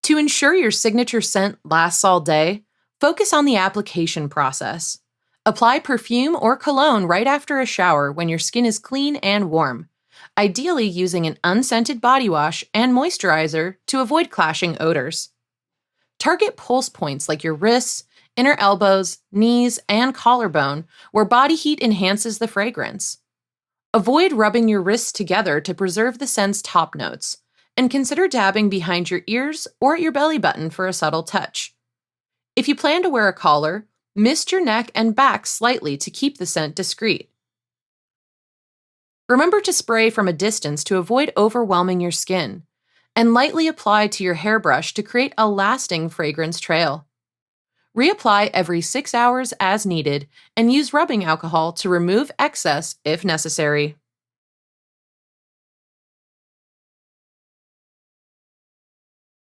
To ensure your signature scent lasts all day, focus on the application process. Apply perfume or cologne right after a shower when your skin is clean and warm, ideally using an unscented body wash and moisturizer to avoid clashing odors. Target pulse points like your wrists, inner elbows, knees, and collarbone, where body heat enhances the fragrance. Avoid rubbing your wrists together to preserve the scent's top notes, and consider dabbing behind your ears or at your belly button for a subtle touch. If you plan to wear a collar, mist your neck and back slightly to keep the scent discreet. Remember to spray from a distance to avoid overwhelming your skin, and lightly apply to your hairbrush to create a lasting fragrance trail. Reapply every 6 hours as needed, and use rubbing alcohol to remove excess if necessary.